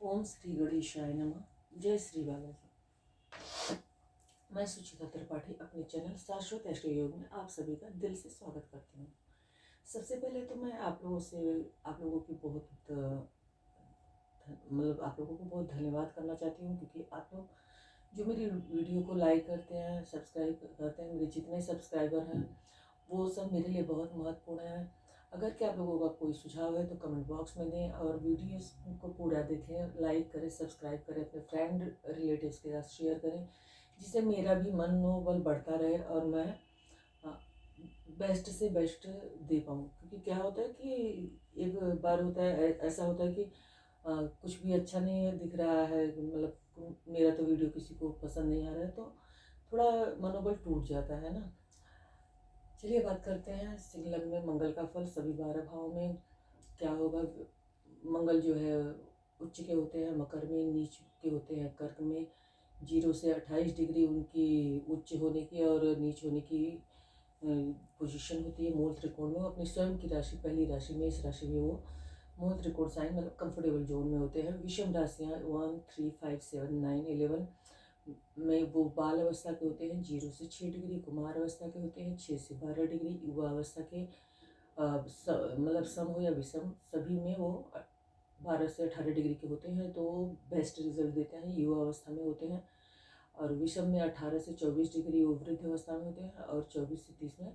ओम श्री गणेशाय नमः। जय श्री बालाजी। मैं सुचिता त्रिपाठी अपने चैनल शाश्वत एस्ट्रो योग में आप सभी का दिल से स्वागत करती हूँ। सबसे पहले तो मैं आप लोगों की आप लोगों को बहुत धन्यवाद करना चाहती हूँ, क्योंकि आप लोग जो मेरी वीडियो को लाइक करते हैं, सब्सक्राइब करते हैं, मेरे जितने सब्सक्राइबर हैं वो सब मेरे लिए बहुत महत्वपूर्ण है। अगर क्या आप लोगों का कोई सुझाव है तो कमेंट बॉक्स में दें, और वीडियोस को पूरा देखें, लाइक करें, सब्सक्राइब करें, अपने फ्रेंड रिलेटिव्स के साथ शेयर करें, जिससे मेरा भी मनोबल बढ़ता रहे और मैं बेस्ट से बेस्ट दे पाऊँ। क्योंकि क्या होता है कि एक बार होता है, ऐसा होता है कि कुछ भी अच्छा नहीं दिख रहा है, मतलब मेरा तो वीडियो किसी को पसंद नहीं आ रहा है, तो थोड़ा मनोबल टूट जाता है ना। चलिए बात करते हैं सिंह लग्न में मंगल का फल सभी 12 भावों में क्या होगा। मंगल जो है उच्च के होते हैं मकर में, नीच के होते हैं कर्क में। 0 से 28 डिग्री उनकी उच्च होने की और नीच होने की पोजीशन होती है मूल त्रिकोण में। वो अपनी स्वयं की राशि, पहली राशि मेष राशि में वो मूल त्रिकोण साइन मतलब कंफर्टेबल जोन में होते हैं। विषम राशियाँ 1, 3, 5, 7, 9, 11 में वो बाल अवस्था के होते हैं 0 से 6 डिग्री। कुमार अवस्था के होते हैं 6 से 12 डिग्री। युवा अवस्था के मतलब सम हो या विषम, सभी में वो 12 से 18 डिग्री के होते हैं, तो बेस्ट रिजल्ट देते हैं। युवा अवस्था में होते हैं। और विषम में 18 से 24 डिग्री वो वृद्ध अवस्था में होते हैं, और 24 से 30 में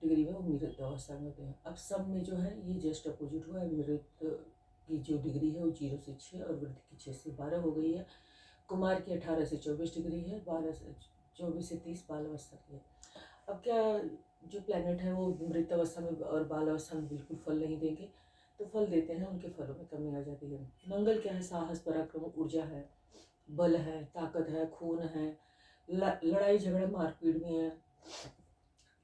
डिग्री में वो मृत अवस्था में होते हैं। अब सब में जो है ये जस्ट अपोजिट हुआ है। मृत की जो डिग्री है वो 0 से 6 और वृद्ध की 6 से 12 हो गई है। कुमार की 18 से 24 डिग्री है, 24 से 30 बाल अवस्था की है। अब क्या, जो प्लैनेट है वो मृत अवस्था में और बाल अवस्था में बिल्कुल फल नहीं देंगे, तो फल देते हैं, उनके फलों में कमी आ जाती है। मंगल क्या है, साहस, पराक्रम, ऊर्जा है, बल है, ताकत है, खून है, लड़ाई झगड़ा मारपीट भी है।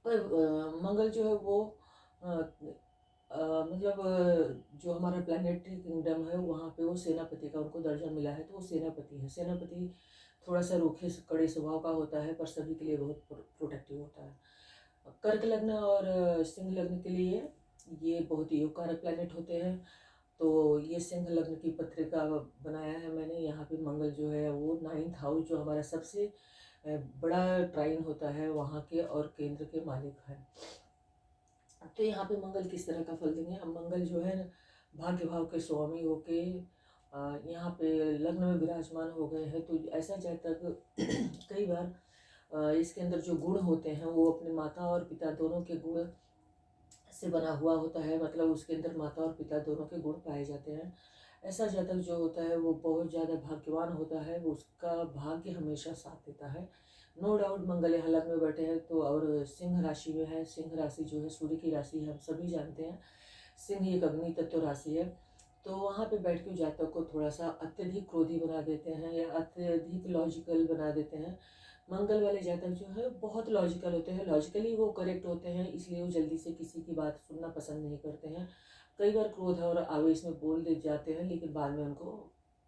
पर मंगल जो है वो जो हमारा प्लानिटरी किंगडम है वहाँ पे वो सेनापति का उनको दर्जा मिला है, तो वो सेनापति है। सेनापति थोड़ा सा रूखे कड़े स्वभाव का होता है, पर सभी के लिए बहुत प्रोटेक्टिव होता है। कर्क लग्न और सिंह लग्न के लिए ये बहुत योग कारक प्लैनेट होते हैं। तो ये सिंह लग्न की पत्रिका बनाया है मैंने। यहाँ पे मंगल जो है वो 9th हाउस, जो हमारा सबसे बड़ा ट्राइन होता है, वहाँ के और केंद्र के मालिक है। तो यहाँ पे मंगल किस तरह का फल देंगे। अब मंगल जो है भाग्य भाव के स्वामी होके यहाँ पे लग्न में विराजमान हो गए हैं, तो ऐसा जातक कई बार इसके अंदर जो गुण होते हैं वो अपने माता और पिता दोनों के गुण से बना हुआ होता है। मतलब उसके अंदर माता और पिता दोनों के गुण पाए जाते हैं। ऐसा जातक जो होता है वो बहुत ज़्यादा भाग्यवान होता है, उसका भाग्य हमेशा साथ देता है। नो डाउट मंगल यहाँ लग्न में बैठे हैं तो, और सिंह राशि में है। सिंह राशि जो है सूर्य की राशि है, हम सभी जानते हैं। सिंह एक अग्नि तत्व राशि है, तो वहाँ पे बैठ के जातक को थोड़ा सा अत्यधिक क्रोधी बना देते हैं या अत्यधिक लॉजिकल बना देते हैं। मंगल वाले जातक जो है बहुत लॉजिकल होते हैं, लॉजिकली वो करेक्ट होते हैं, इसलिए वो जल्दी से किसी की बात सुनना पसंद नहीं करते हैं। कई बार क्रोध और आवेश में बोल दे जाते हैं, लेकिन बाद में उनको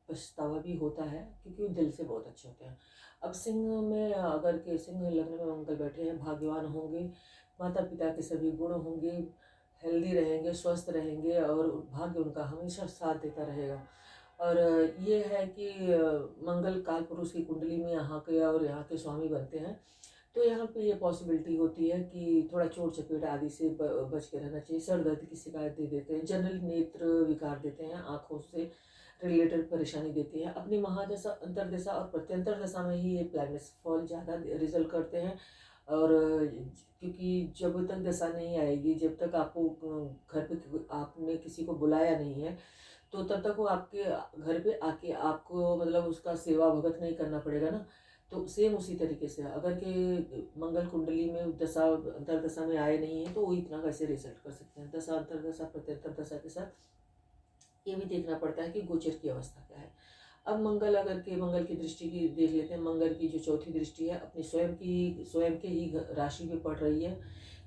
पछतावा भी होता है, क्योंकि वो दिल से बहुत अच्छे होते हैं। अब सिंह में अगर के सिंह लग्न में मंगल बैठे हैं, भाग्यवान होंगे, माता पिता के सभी गुण होंगे, हेल्दी रहेंगे, स्वस्थ रहेंगे, और भाग्य उनका हमेशा साथ देता रहेगा। और ये है कि मंगल काल पुरुष की कुंडली में यहाँ के और यहाँ के स्वामी बनते हैं, तो यहाँ पे ये पॉसिबिलिटी होती है कि थोड़ा चोट चपेट आदि से बच के रहना चाहिए। सर दर्द की शिकायत दे देते हैं, जनरल नेत्र विकार देते हैं, आँखों से रिलेटेड परेशानी देती है। अपनी महादशा, अंतरदशा और प्रत्यंतर दशा में ही ये प्लैनेट्स फॉल ज़्यादा रिजल्ट करते हैं। और क्योंकि जब तक दशा नहीं आएगी, जब तक आपको घर पे आपने किसी को बुलाया नहीं है, तो तब तक वो आपके घर पे आके आपको मतलब उसका सेवा भगत नहीं करना पड़ेगा ना। तो सेम उसी तरीके से अगर के मंगल कुंडली में दशा अंतरदशा में आए नहीं है, तो वो इतना कैसे रिजल्ट कर सकते हैं। दशा अंतरदशा प्रत्यंतर दशा के साथ ये भी देखना पड़ता है कि गोचर की अवस्था क्या है। अब मंगल की दृष्टि की देख लेते हैं। मंगल की जो चौथी दृष्टि है अपनी स्वयं के ही राशि पे पड़ रही है।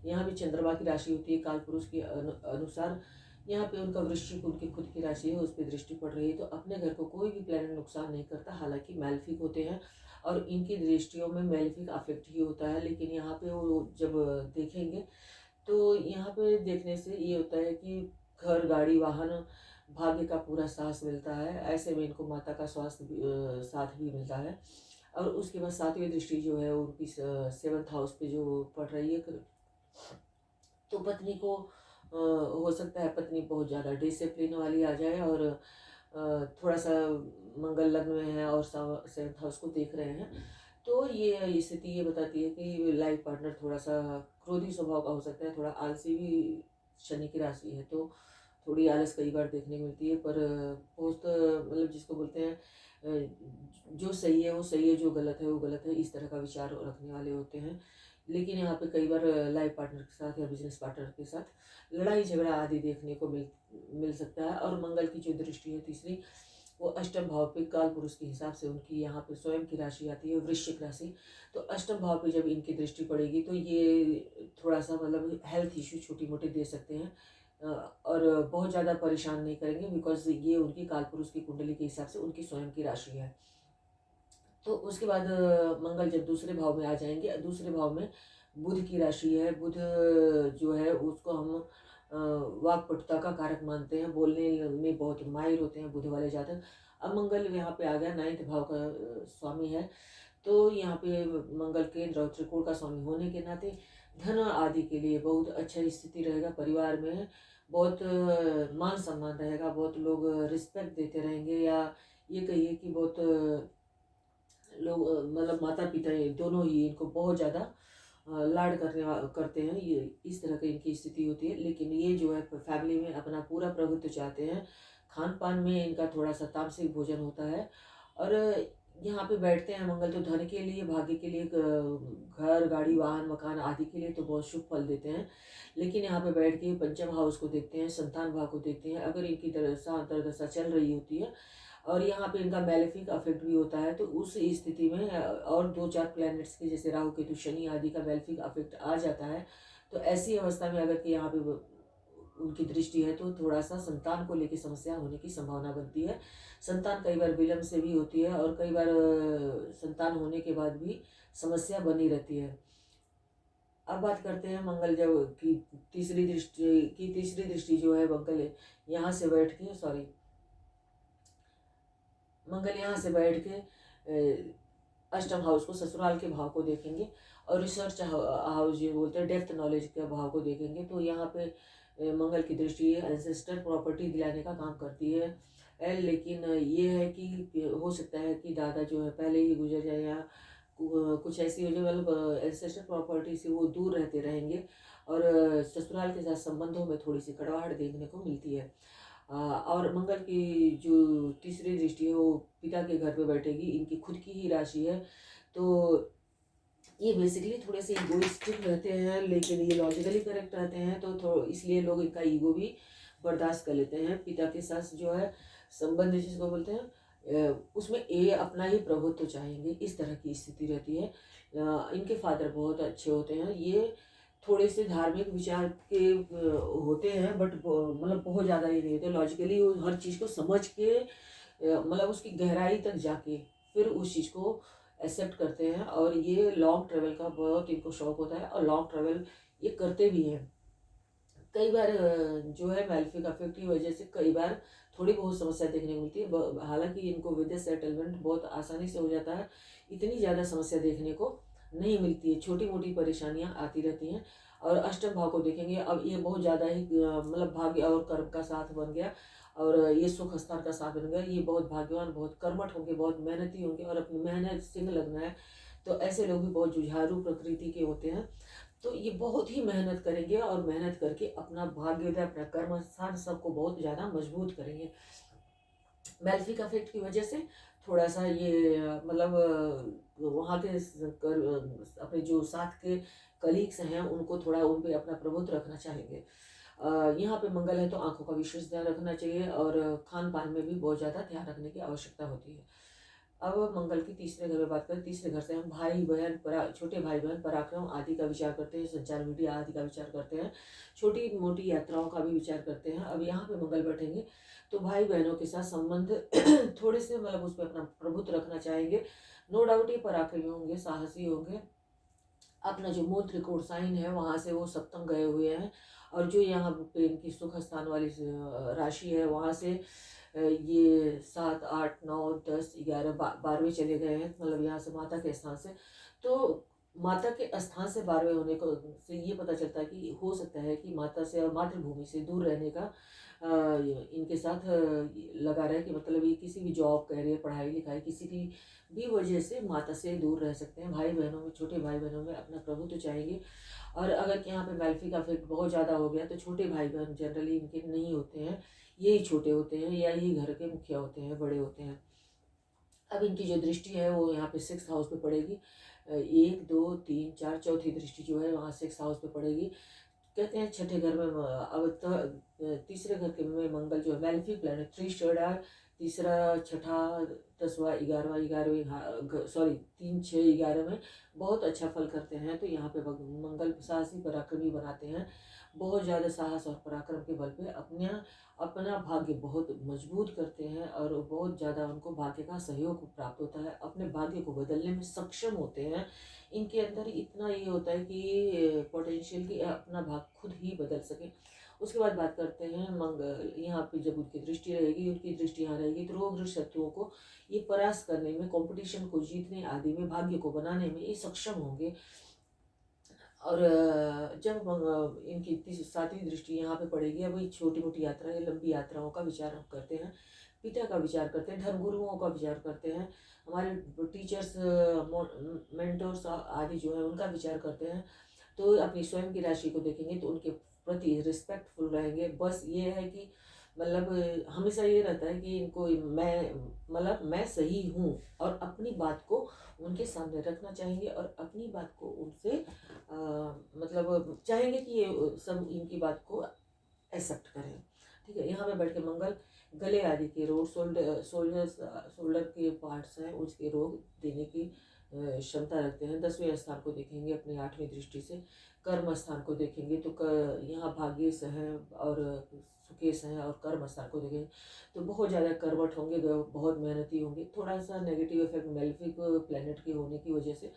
यहाँ भी चंद्रमा की राशि होती है काल पुरुष के अनुसार। यहाँ पे उनका वृश्चिक उनकी खुद की राशि है, उस पर दृष्टि पड़ रही है, तो अपने घर को कोई भी प्लैनेट नुकसान नहीं करता। हालांकि मैल्फिक होते हैं और इनकी दृष्टियों में मैल्फिक अफेक्ट ही होता है, लेकिन यहाँ पे वो जब देखेंगे तो यहाँ पे देखने से ये होता है कि घर, गाड़ी, वाहन भाग्य का पूरा साहस मिलता है। ऐसे में इनको माता का साथ भी मिलता है। और उसके बाद 7वीं दृष्टि जो है उनकी 7th हाउस पे जो पड़ रही है, तो पत्नी को हो सकता है पत्नी बहुत ज़्यादा डिसिप्लिन वाली आ जाए, और थोड़ा सा मंगल लग्न में है और 7th हाउस को देख रहे हैं, तो ये स्थिति ये बताती है कि लाइफ पार्टनर थोड़ा सा क्रोधी स्वभाव का हो सकता है, थोड़ा आलसी भी शनि की राशि है, तो थोड़ी आलस कई बार देखने को मिलती है। पर बहुत मतलब जिसको बोलते हैं जो सही है वो सही है, जो गलत है वो गलत है, इस तरह का विचार रखने वाले होते हैं। लेकिन यहाँ पे कई बार लाइफ पार्टनर के साथ या बिजनेस पार्टनर के साथ लड़ाई झगड़ा आदि देखने को मिल सकता है। और मंगल की जो दृष्टि है तीसरी, वो अष्टम भाव पे काल पुरुष के हिसाब से उनकी यहाँ पे स्वयं की राशि आती है वृश्चिक राशि। तो अष्टम भाव पे जब इनकी दृष्टि पड़ेगी तो ये थोड़ा सा मतलब हेल्थ इश्यू छोटी मोटी दे सकते हैं, और बहुत ज़्यादा परेशान नहीं करेंगे, बिकॉज ये उनकी काल पुरुष की कुंडली के हिसाब से उनकी स्वयं की राशि है। तो उसके बाद मंगल जब दूसरे भाव में आ जाएंगे, दूसरे भाव में बुध की राशि है। बुध जो है उसको हम वाक्पटुता का कारक मानते हैं, बोलने में बहुत माहिर होते हैं बुध वाले जातक। अब मंगल यहाँ पे आ गया, 9th भाव का स्वामी है, तो यहाँ पे मंगल केंद्र और त्रिकोण का स्वामी होने के नाते धन आदि के लिए बहुत अच्छा स्थिति रहेगा। परिवार में बहुत मान सम्मान रहेगा, बहुत लोग रिस्पेक्ट देते रहेंगे, या ये कहिए कि बहुत लोग मतलब माता पिता दोनों ही इनको बहुत ज़्यादा लाड करते हैं, ये इस तरह की इनकी स्थिति होती है। लेकिन ये जो है फैमिली में अपना पूरा प्रभुत्व चाहते हैं। खान पान में इनका थोड़ा सा तामसिक भोजन होता है। और यहाँ पे बैठते हैं मंगल तो धन के लिए, भाग्य के लिए, घर गाड़ी वाहन मकान आदि के लिए तो बहुत शुभ फल देते हैं। लेकिन यहाँ पे बैठ के पंचम हाउस को देखते हैं, संतान भाव को देखते हैं। अगर इनकी दशा चल रही होती है और यहाँ पे इनका मैलेफिक अफेक्ट भी होता है, तो उस स्थिति में और 2-4 प्लैनेट्स के जैसे राहु केतु शनि आदि का मैलेफिक अफेक्ट आ जाता है, तो ऐसी अवस्था में अगर कि यहाँ पे उनकी दृष्टि है तो थोड़ा सा संतान को लेकर समस्या होने की संभावना बनती है। संतान कई बार विलम्ब से भी होती है, और कई बार संतान होने के बाद भी समस्या बनी रहती है। अब बात करते हैं मंगल जब की तीसरी दृष्टि जो है मंगल यहाँ से बैठ के मंगल यहाँ से बैठ के अष्टम हाउस को, ससुराल के भाव को देखेंगे, और रिसर्च हाउस जो बोलते हैं डेप्थ नॉलेज के भाव को देखेंगे। तो यहाँ पे मंगल की दृष्टि एंसेस्टर प्रॉपर्टी दिलाने का काम करती है। लेकिन ये है कि हो सकता है कि दादा जो है पहले ही गुजर जाए, या कुछ ऐसी हो जाए, मतलब एंसेस्टर प्रॉपर्टी से वो दूर रहते रहेंगे, और ससुराल के साथ संबंधों में थोड़ी सी कड़वाहट देखने को मिलती है। और मंगल की जो तीसरी दृष्टि है वो पिता के घर पे बैठेगी, इनकी खुद की ही राशि है। तो ये बेसिकली थोड़े से इगोइस्टिक रहते हैं, लेकिन ये लॉजिकली करेक्ट रहते हैं, तो इसलिए लोग इनका ईगो भी बर्दाश्त कर लेते हैं। पिता के साथ जो है संबंध जिसको बोलते हैं उसमें ये अपना ही प्रभुत्व चाहेंगे, इस तरह की स्थिति रहती है। इनके फादर बहुत अच्छे होते हैं, ये थोड़े से धार्मिक विचार के होते हैं, बट मतलब बहुत ज़्यादा ही नहीं होते। लॉजिकली वो हर चीज़ को समझ के मतलब उसकी गहराई तक जाके फिर उस चीज़ को एक्सेप्ट करते हैं। और ये लॉन्ग ट्रेवल का बहुत इनको शौक होता है, और लॉन्ग ट्रेवल ये करते भी हैं। कई बार जो है मैलेफिक अफेक्ट की वजह से कई बार थोड़ी बहुत समस्या देखने को मिलती है। हालांकि इनको विदेश सेटलमेंट बहुत आसानी से हो जाता है, इतनी ज़्यादा समस्या देखने को नहीं मिलती है, छोटी मोटी परेशानियां आती रहती हैं। और अष्टम भाव को देखेंगे, अब ये बहुत ज़्यादा ही मतलब भाग्य और कर्म का साथ बन गया, और ये सुख स्थान का साथ बन गया। ये बहुत भाग्यवान, बहुत कर्मठ होंगे, बहुत मेहनती होंगे, और अपनी मेहनत सिंह लगना है, तो ऐसे लोग भी बहुत जुझारू प्रकृति के होते हैं। तो ये बहुत ही मेहनत करेंगे, और मेहनत करके अपना भाग्योदय, अपना कर्म स्थान सबको बहुत ज़्यादा मजबूत करेंगे। मैलेफिक अफेक्ट की वजह से थोड़ा सा ये मतलब वहाँ के अपने जो साथ के कलीग्स हैं उनको थोड़ा उन पे अपना प्रभुत्व रखना चाहेंगे। यहाँ पे मंगल है तो आंखों का विशेष ध्यान रखना चाहिए, और खान पान में भी बहुत ज़्यादा ध्यान रखने की आवश्यकता होती है। अब मंगल की तीसरे घर में बात करें, तीसरे घर से हम भाई बहन छोटे भाई बहन पराक्रम आदि का विचार करते हैं, संचार मीडिया आदि का विचार करते हैं, छोटी मोटी यात्राओं का भी विचार करते हैं। अब यहाँ पे मंगल बैठेंगे तो भाई बहनों के साथ संबंध थोड़े से उस पर अपना प्रभुत्व रखना चाहेंगे। नो डाउट ये पराक्रमी होंगे, साहसी होंगे, अपना जो मूल त्रिकोण साइन है वहाँ से वो सप्तम गए हुए हैं, और जो यहाँ पे इनकी सुख स्थान वाली राशि है वहाँ से ये 7, 8, 9, 10, 11, 12वें चले गए हैं, मतलब यहाँ से माता के स्थान से। तो माता के स्थान से 12वें होने को से ये पता चलता है कि हो सकता है कि माता से और मातृभूमि से दूर रहने का इनके साथ लगा रहे, कि मतलब ये किसी भी जॉब, कैरियर, पढ़ाई लिखाई, किसी की भी वजह से माता से दूर रह सकते हैं। भाई बहनों में, छोटे भाई बहनों में अपना प्रभुत्व चाहेंगे। और अगर यहाँ पे मैल्फिक इफेक्ट बहुत ज़्यादा हो गया तो छोटे भाई बहन जनरली इनके नहीं होते हैं, यही छोटे होते हैं या यही घर के मुखिया होते हैं, बड़े होते हैं। अब इनकी जो दृष्टि है वो यहाँ पे 6th हाउस पे पड़ेगी। 1, 2, 3, 4 चौथी दृष्टि जो है वहाँ 6th हाउस पे पड़ेगी। कहते हैं छठे घर में अब तो तीसरे घर के में मंगल जो है मैलेफिक प्लैनेट, 3 स्टार, तीसरा, छठा, 10वां, 11वां, 11वें, सॉरी 3, 6, 11 में बहुत अच्छा फल करते हैं। तो यहाँ पे मंगल साहसी पराक्रमी बनाते हैं, बहुत ज़्यादा साहस और पराक्रम के बल पे अपना भाग्य बहुत मजबूत करते हैं, और बहुत ज़्यादा उनको भाग्य का सहयोग प्राप्त होता है, अपने भाग्य को बदलने में सक्षम होते हैं। इनके अंदर इतना ये होता है कि पोटेंशियल कि अपना भाग खुद ही बदल सके। उसके बाद बात करते हैं मंगल, यहाँ पे जब उनकी दृष्टि रहेगी, उनकी दृष्टि यहाँ रहेगी तो रोग शत्रुओं को ये परास्त करने में, कंपटीशन को जीतने आदि में, भाग्य को बनाने में ये सक्षम होंगे। और जब इनकी 7वीं दृष्टि यहाँ पे पड़ेगी, अब वही छोटी मोटी यात्रा या लंबी यात्राओं का विचार हम करते हैं, पिता का विचार करते हैं, धर्मगुरुओं का विचार करते हैं, हमारे टीचर्स, मेंटर्स आदि जो है उनका विचार करते हैं। तो अपनी स्वयं की राशि को देखेंगे तो उनके प्रति रिस्पेक्टफुल रहेंगे। बस ये है कि मतलब हमेशा ये रहता है कि इनको मैं सही हूँ, और अपनी बात को उनके सामने रखना चाहेंगे, और अपनी बात को उनसे मतलब चाहेंगे कि ये सब इनकी बात को एक्सेप्ट करें। ठीक है, यहाँ पे बैठ के मंगल गले आदि के रोग, शोल्डर के पार्ट्स हैं उसके रोग देने की क्षमता रखते हैं। 10वें स्थान को देखेंगे अपनी 8वीं दृष्टि से, कर्म स्थान को देखेंगे तो यहाँ भाग्येश हैं और सुकेश हैं, और कर्म स्थान को देखेंगे तो बहुत ज़्यादा कर्मठ होंगे, बहुत मेहनती होंगे। थोड़ा सा नेगेटिव इफेक्ट मेलेफिक प्लैनेट के होने की वजह से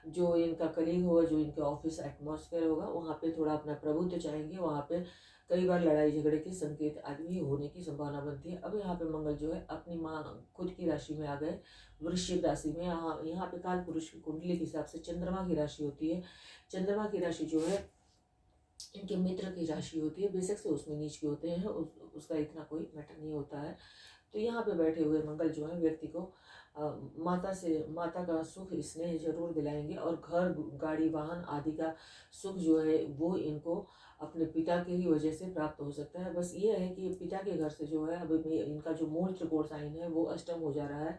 जो इनका कलीग होगा, जो इनका ऑफिस एटमॉस्फेयर होगा, वहाँ पे थोड़ा अपना प्रभुत्व चाहेंगे, वहाँ पे कई बार लड़ाई झगड़े के संकेत आदि भी होने की संभावना बनती है। अब यहाँ पे मंगल जो है अपनी माँ खुद की राशि में आ गए, वृश्चिक राशि में। यहाँ पे काल पुरुष की कुंडली के हिसाब से चंद्रमा की राशि होती है। चंद्रमा की राशि जो है इनके मित्र की राशि होती है, बेशक से उसमें नीच के होते हैं, उसका इतना कोई मैटर नहीं होता है। तो यहाँ पे बैठे हुए मंगल जो है व्यक्ति को माता का सुख स्नेह जरूर दिलाएंगे, और घर, गाड़ी, वाहन आदि का सुख जो है वो इनको अपने पिता के ही वजह से प्राप्त हो सकता है। बस ये है कि पिता के घर से जो है अब इनका जो मूल त्रिकोण साइन है वो अष्टम हो जा रहा है,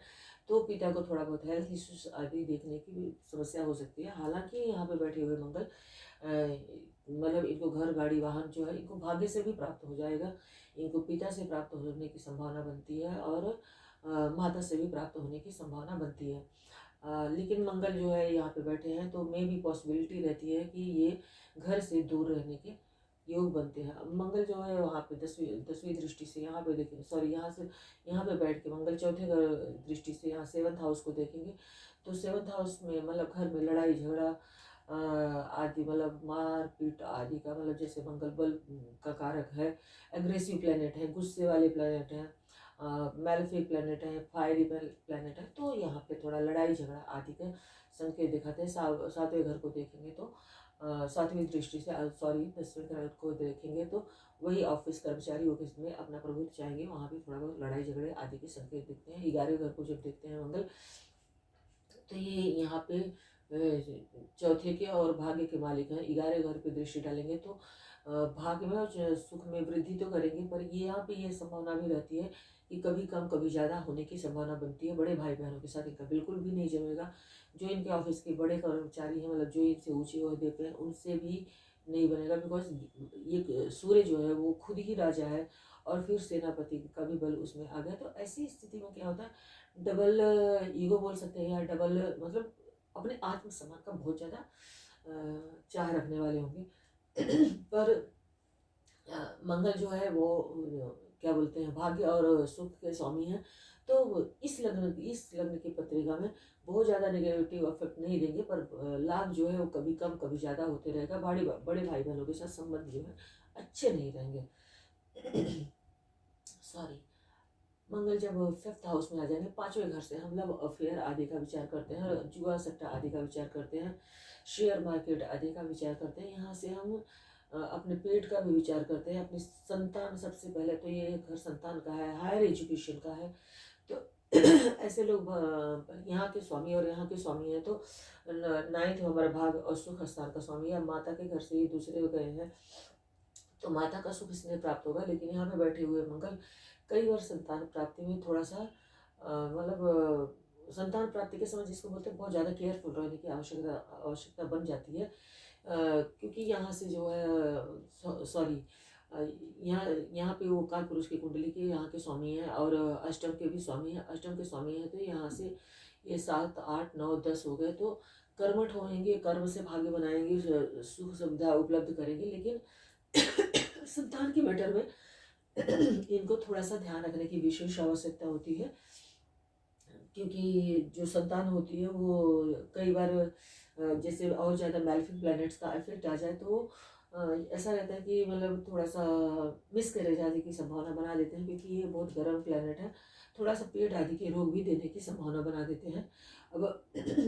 तो पिता को थोड़ा बहुत हेल्थ इश्यूज आदि देखने की भी समस्या हो सकती है। हालांकि यहाँ पे बैठे हुए मंगल मतलब इनको घर, गाड़ी, वाहन जो है इनको भाग्य से भी प्राप्त हो जाएगा, इनको पिता से प्राप्त होने की संभावना बनती है, और माता से भी प्राप्त होने की संभावना बनती है। लेकिन मंगल जो है यहाँ पे बैठे हैं तो मे भी पॉसिबिलिटी रहती है कि ये घर से दूर रहने के योग बनते हैं। अब मंगल जो है वहाँ पे 10वीं दृष्टि से यहाँ पे देखेंगे, सॉरी यहाँ पे बैठ के मंगल चौथे घर दृष्टि से यहाँ 7th हाउस को देखेंगे, तो 7th हाउस में मतलब घर में लड़ाई झगड़ा आदि, मतलब मार पीट आदि का, मतलब जैसे मंगल बल का कारक है, एग्रेसिव प्लेनेट है, गुस्से वाले प्लेनेट हैं, मैलेफिक प्लेनेट है, फायरी प्लेनेट है, तो यहाँ पे थोड़ा लड़ाई झगड़ा आदि का संकेत दिखाते हैं। 7वें घर को देखेंगे तो 7वीं दृष्टि से, सॉरी 10वें घर को देखेंगे तो वही ऑफिस कर्मचारी ऑफिस में अपना प्रभुत्व चाहेंगे, वहाँ भी थोड़ा बहुत लड़ाई झगड़े आदि के संकेत दिखते हैं। 11वें घर को जब देखते हैं मंगल, तो ये यहाँ पे चौथे के और भाग्य के मालिक हैं। 11वें घर पे दृष्टि डालेंगे तो भाग्य में और सुख में वृद्धि तो करेंगे, पर ये यहाँ पे ये संभावना भी रहती है कि कभी कम कभी ज़्यादा होने की संभावना बनती है। बड़े भाई बहनों के साथ इनका बिल्कुल भी नहीं जमेगा। जो इनके ऑफिस के बड़े कर्मचारी हैं, मतलब जो इनसे ऊँचे ओहदे पे हैं, उनसे भी नहीं बनेगा, बिकॉज ये सूर्य जो है वो खुद ही राजा है, और फिर सेनापति का भी बल उसमें आ गया। तो ऐसी स्थिति में क्या होता है, डबल ईगो बोल सकते हैं, या डबल मतलब अपने आत्मसम्मान का बहुत ज़्यादा चाह रखने वाले होंगे। पर मंगल जो है वो क्या बोलते हैं, भाग्य और सुख के स्वामी हैं, तो इस लग्न की पत्रिका में बहुत ज़्यादा नेगेटिव इफेक्ट नहीं देंगे, पर लाभ जो है वो कभी कम कभी ज़्यादा होते रहेगा। बड़े भाई बहनों के साथ संबंध जो है अच्छे नहीं रहेंगे। सॉरी। मंगल जब 5th हाउस में आ जाएंगे, 5वें घर से हम लव अफेयर आदि का विचार करते हैं, जुआ सट्टा आदि का विचार करते हैं, शेयर मार्केट आदि का विचार करते हैं। यहाँ से हम अपने पेट का भी विचार करते हैं, अपनी संतान, सबसे पहले तो ये घर संतान का है, हायर एजुकेशन का है। तो ऐसे लोग यहाँ के स्वामी, और यहाँ के स्वामी हैं तो 9th हमारा भाग और सुख स्थान का स्वामी है। माता के घर से ही दूसरे हो गए हैं तो माता का सुख स्नेह प्राप्त होगा। लेकिन यहाँ पे बैठे हुए मंगल कई बार संतान प्राप्ति में थोड़ा सा संतान प्राप्ति के समय जिसको बोलते हैं बहुत ज़्यादा केयरफुल रहने की आवश्यकता बन जाती है। क्योंकि यहाँ से जो है सॉरी यहाँ यहाँ पे वो काल पुरुष की कुंडली के यहाँ के स्वामी हैं और अष्टम के भी स्वामी हैं। अष्टम के स्वामी हैं तो यहाँ से ये 7, 8, 9, 10 हो गए तो कर्मठ होंगे, कर्म से भाग्य बनाएंगे, सुख सुविधा उपलब्ध करेंगे। लेकिन संतान के मैटर में इनको थोड़ा सा ध्यान रखने की विशेष आवश्यकता होती है, क्योंकि जो संतान होती है वो कई बार जैसे और ज़्यादा मैलेफिक प्लैनेट्स का इफेक्ट आ जाए तो ऐसा रहता है कि मतलब थोड़ा सा मिसकैरेज आदि की संभावना बना देते हैं, क्योंकि ये बहुत गर्म प्लैनेट है, थोड़ा सा पेट आदि के रोग भी देने की संभावना बना देते हैं। अब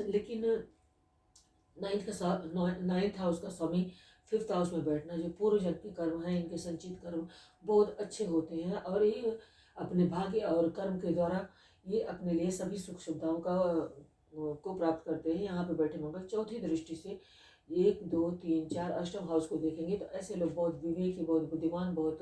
लेकिन 9th हाउस का स्वामी 5th हाउस में बैठना, जो पूर्व जन्म के कर्म हैं, इनके संचित कर्म बहुत अच्छे होते हैं और ये अपने भाग्य और कर्म के द्वारा ये अपने लिए सभी सुख सुविधाओं को प्राप्त करते हैं। यहाँ पे बैठे मंगल चौथी दृष्टि से 1, 2, 3, 4 अष्टम हाउस को देखेंगे तो ऐसे लोग बहुत विवेकी, बहुत बुद्धिमान, बहुत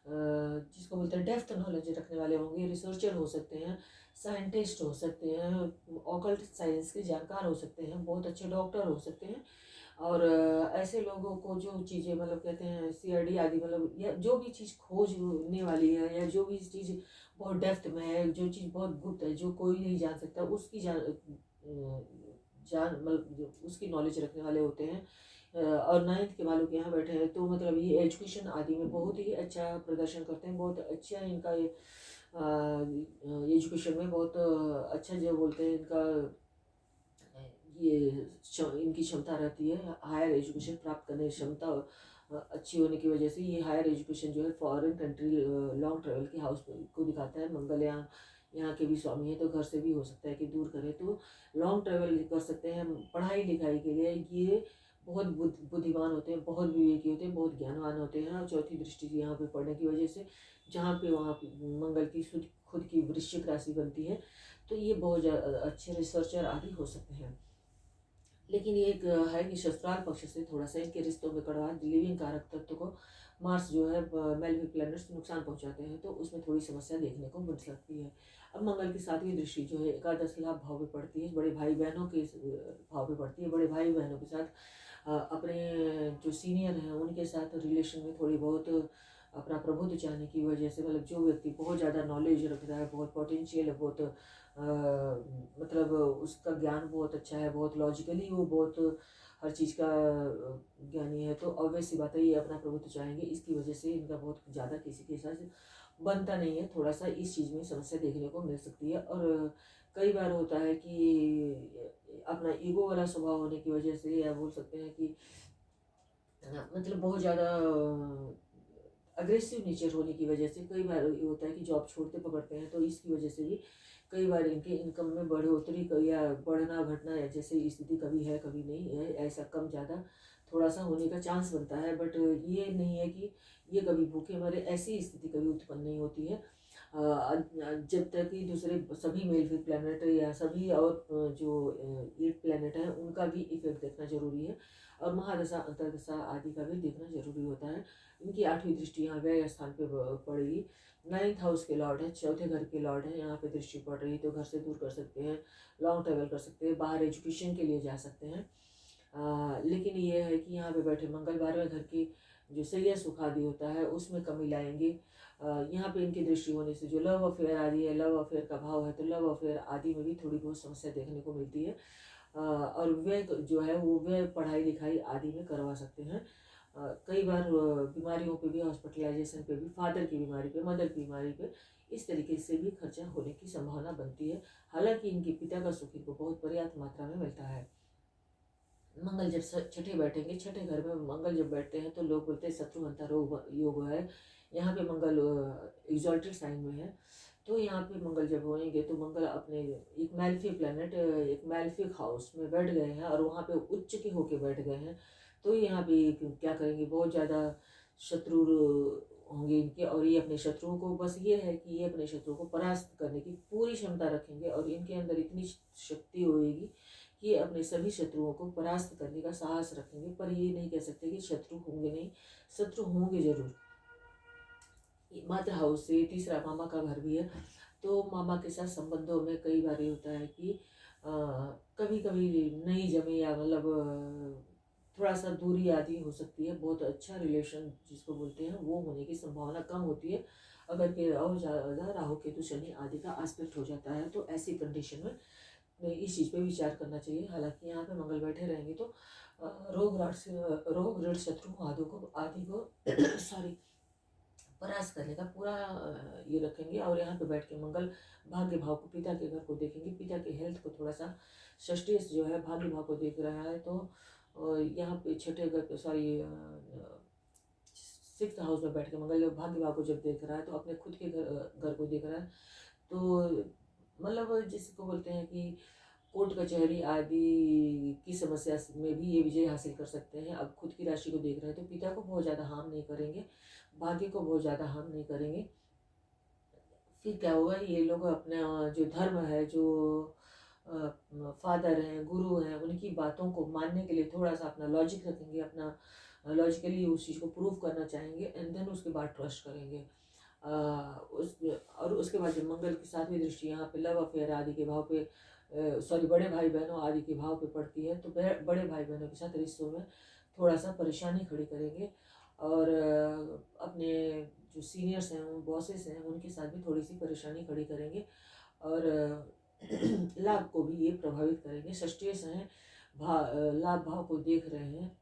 जिसको बोलते हैं डेप्थ नॉलेज रखने वाले होंगे, रिसर्चर हो सकते हैं, साइंटिस्ट हो सकते हैं, ऑकल्ट साइंस के जानकार हो सकते हैं, बहुत अच्छे डॉक्टर हो सकते हैं। और ऐसे लोगों को जो चीज़ें मतलब कहते हैं CID आदि, मतलब या जो भी चीज़ खोजने वाली है या जो भी चीज़ बहुत डेप्थ में है, जो चीज़ बहुत गुप्त है, जो कोई नहीं जान सकता, उसकी जान मतलब उसकी नॉलेज रखने वाले होते हैं। और 9th के वालों के यहाँ बैठे हैं तो मतलब ये एजुकेशन आदि में बहुत ही अच्छा प्रदर्शन करते हैं, बहुत अच्छा इनका ये एजुकेशन में बहुत अच्छा जो बोलते हैं इनका ये इनकी क्षमता रहती है। हायर एजुकेशन प्राप्त करने की क्षमता अच्छी होने की वजह से ये हायर एजुकेशन जो है फॉरेन कंट्री, लॉन्ग ट्रेवल के हाउस को दिखाता है। मंगल यहाँ के भी स्वामी है तो घर से भी हो सकता है कि दूर करें तो लॉन्ग ट्रेवल कर सकते हैं पढ़ाई लिखाई के लिए। ये बहुत बुद्धिमान होते हैं, बहुत विवेकी होते हैं, बहुत ज्ञानवान होते हैं। और चौथी दृष्टि से यहाँ पे पढ़ने की वजह से जहाँ पे वहाँ पे मंगल की खुद की वृश्चिक राशि बनती है तो ये बहुत अच्छे रिसर्चर आदि हो सकते हैं। लेकिन ये एक है कि शस्त्राल पक्ष से थोड़ा सा इनके रिश्तों में कड़वाहट, लिविंग कारक तत्व को मार्स जो है मेलफिक प्लैनेट्स नुकसान पहुंचाते हैं तो उसमें थोड़ी समस्या देखने को मिल सकती है। अब मंगल की 7वीं दृष्टि जो है एकादश लाभ भाव में पड़ती है, बड़े भाई बहनों के भाव में पड़ती है। बड़े भाई बहनों के साथ अपने जो सीनियर हैं उनके साथ रिलेशन में थोड़ी बहुत अपना प्रभुत्व चाहने की वजह से, मतलब जो व्यक्ति बहुत ज़्यादा नॉलेज रखता है, बहुत पोटेंशियल है, बहुत मतलब उसका ज्ञान बहुत अच्छा है, बहुत लॉजिकली वो बहुत हर चीज़ का ज्ञानी है तो ऑब्वियस सी बात है ये अपना प्रभुत्व चाहेंगे। इसकी वजह से इनका बहुत ज़्यादा किसी के साथ बनता नहीं है, थोड़ा सा इस चीज़ में समस्या देखने को मिल सकती है। और कई बार होता है कि अपना ईगो वाला स्वभाव होने की वजह से, या बोल सकते हैं कि मतलब बहुत ज़्यादा अग्रेसिव नेचर होने की वजह से कई बार ये होता है कि जॉब छोड़ते पकड़ते हैं तो इसकी वजह से भी कई बार इनके इनकम में बढ़ोतरी या बढ़ना घटना या जैसे स्थिति कभी है कभी नहीं है, ऐसा कम ज़्यादा थोड़ा सा होने का चांस बनता है। बट ये नहीं है कि ये कभी भूखे मरे, ऐसी स्थिति कभी उत्पन्न नहीं होती है जब तक कि दूसरे सभी मेलफिक प्लैनेट या सभी और जो 8 प्लैनेट हैं उनका भी इफेक्ट देखना जरूरी है और महादशा अंतरदशा आदि का भी देखना जरूरी होता है। इनकी 8वीं दृष्टि यहाँ व्यय स्थान पे पड़ेगी। 9th हाउस के लॉर्ड है, चौथे घर के लॉर्ड है, यहाँ पे दृष्टि पड़ रही तो घर से दूर कर सकते हैं, लॉन्ग ट्रेवल कर सकते हैं, बाहर एजुकेशन के लिए जा सकते हैं। लेकिन ये है कि यहाँ पे बैठे मंगल 12वें घर की जो सैया सुख आदि होता है उसमें कमी लाएंगे। यहाँ पे इनकी दृष्टि होने से जो लव अफेयर आदि है, लव अफेयर का भाव है तो लव अफेयर आदि में भी थोड़ी बहुत समस्या देखने को मिलती है। और व्यय जो है वो व्यय पढ़ाई लिखाई आदि में करवा सकते हैं। कई बार बीमारियों पे भी, हॉस्पिटलाइजेशन पे भी, फादर की बीमारी पे, मदर की बीमारी पे, इस तरीके से भी खर्चा होने की संभावना बनती है। हालांकि इनके पिता का सुख इनको बहुत पर्याप्त मात्रा में मिलता है। मंगल जब छठे बैठेंगे, छठे घर में मंगल जब बैठते हैं तो लोग बोलते हैं शत्रुहंता योग है। यहाँ पे मंगल एग्जॉल्टेड साइन में है, तो यहाँ पे मंगल जब होंगे तो मंगल अपने एक मैल्फी प्लैनेट, एक मैल्फिक हाउस में बैठ गए हैं और वहाँ पे उच्च के होके बैठ गए हैं। तो यहाँ पे क्या करेंगे, बहुत ज़्यादा शत्रु होंगे इनके, और ये अपने शत्रुओं को, बस ये है कि ये अपने शत्रुओं को परास्त करने की पूरी क्षमता रखेंगे और इनके अंदर इतनी शक्ति होगी कि अपने सभी शत्रुओं को परास्त करने का साहस रखेंगे। पर ये नहीं कह सकते कि शत्रु होंगे नहीं, शत्रु होंगे जरूर। मध्य हाउस से तीसरा मामा का घर भी है, तो मामा के साथ संबंधों में कई बार ये होता है कि कभी कभी नहीं जमे, या मतलब थोड़ा सा दूरी आदि हो सकती है। बहुत अच्छा रिलेशन जिसको बोलते हैं वो होने की संभावना कम होती है अगर के और ज़्यादा राहु केतु शनि आदि का एस्पेक्ट हो जाता है। तो ऐसी कंडीशन में इस चीज़ पे विचार करना चाहिए। हालांकि यहाँ पे मंगल बैठे रहेंगे तो रोग ऋण शत्रु आदि को सॉरी परास्त करने का पूरा ये रखेंगे। और यहाँ पे बैठ के मंगल भाग्य भाव को, पिता के घर को देखेंगे, पिता के हेल्थ को थोड़ा सा, षष्ठी जो है भाग्य भाव को देख रहा है, तो यहाँ पे छठे घर, सॉरी सिक्स्थ हाउस में बैठ के मंगल भाग्य भाव को जब देख रहा है तो अपने खुद के घर को देख रहा है। तो मतलब जिसको बोलते हैं कि कोर्ट कचहरी आदि की समस्या में भी ये विजय हासिल कर सकते हैं। अब खुद की राशि को देख रहे हैं तो पिता को बहुत ज़्यादा हार्म नहीं करेंगे, भाग्य को बहुत ज़्यादा हार्म नहीं करेंगे। फिर क्या होगा, ये लोग अपना जो धर्म है, जो फादर हैं, गुरु हैं, उनकी बातों को मानने के लिए थोड़ा सा अपना लॉजिक रखेंगे, अपना लॉजिकली उस चीज़ को प्रूव करना चाहेंगे, एंड देन उसके बाद ट्रस्ट करेंगे। और उसके बाद जब मंगल की सातवीं दृष्टि यहाँ पे लव अफेयर आदि के भाव पे, सॉरी बड़े भाई बहनों आदि के भाव पे पड़ती है, तो बड़े भाई बहनों के साथ रिश्तों में थोड़ा सा परेशानी खड़ी करेंगे। और अपने जो सीनियर्स हैं, बॉसेस हैं, उनके साथ भी थोड़ी सी परेशानी खड़ी करेंगे और लाभ को भी ये प्रभावित करेंगे। षष्ठेश हैं, लाभ भाव को देख रहे हैं।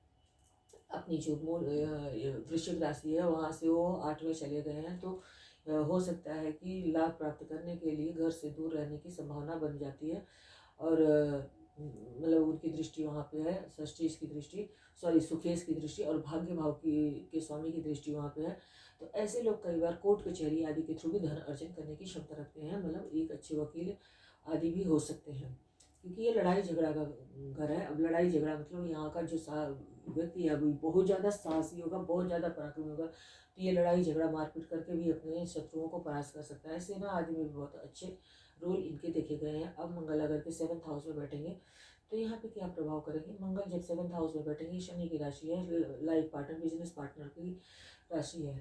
अपनी जो मूल वृश्चिक राशि है वहाँ से वो 8वें चले गए हैं, तो हो सकता है कि लाभ प्राप्त करने के लिए घर से दूर रहने की संभावना बन जाती है। और मतलब उनकी दृष्टि वहाँ पे है, षष्ठेश की दृष्टि, सॉरी सुखेश की दृष्टि, और भाग्य भाव के स्वामी की दृष्टि वहाँ पे है। तो ऐसे लोग कई बार कोर्ट कचहरी आदि के थ्रू भी धन अर्जन करने की क्षमता रखते हैं, मतलब एक अच्छे वकील आदि भी हो सकते हैं, क्योंकि ये लड़ाई झगड़ा का घर है। अब लड़ाई झगड़ा मतलब यहाँ का जो व्यक्ति है अभी बहुत ज़्यादा साहसी होगा, बहुत ज़्यादा पराक्रमी होगा, तो ये लड़ाई झगड़ा मारपीट करके भी अपने शत्रुओं को परास्त कर सकता है। सेना आदि में भी बहुत अच्छे रोल इनके देखे गए हैं। अब मंगल अगर के 7th हाउस में बैठेंगे तो यहाँ पे क्या प्रभाव करेंगे, मंगल जब 7th हाउस में बैठेंगे, शनि की राशि है, लाइफ पार्टनर, बिजनेस पार्टनर की राशि है।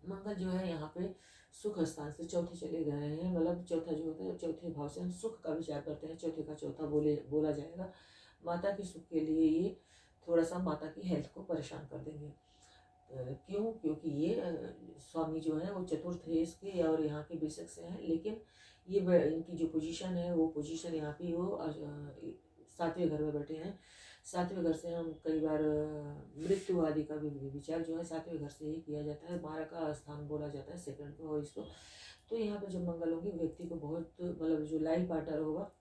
मंगल जो है यहाँ पे सुख स्थान से चौथे चले गए हैं, मतलब चौथा जो होता है, चौथे भाव से हम सुख का विचार करते हैं, चौथे का चौथा बोला जाएगा। माता के सुख के लिए ये थोड़ा सा माता की हेल्थ को परेशान कर देंगे। क्यों, क्योंकि ये स्वामी जो है वो चतुर्थ है इसके, और यहाँ के बेशक से हैं, लेकिन ये इनकी जो पोजीशन है वो पोजीशन यहाँ पे वो 7वें घर में बैठे हैं। 7वें घर से हम कई बार मृत्यु आदि का भी विचार जो है 7वें घर से ही किया जाता है, मारा का स्थान बोला जाता है सेकंड को और इसको। तो यहाँ पे जब मंगल होंगे, व्यक्ति को बहुत मतलब जो लाइफ पार्टनर होगा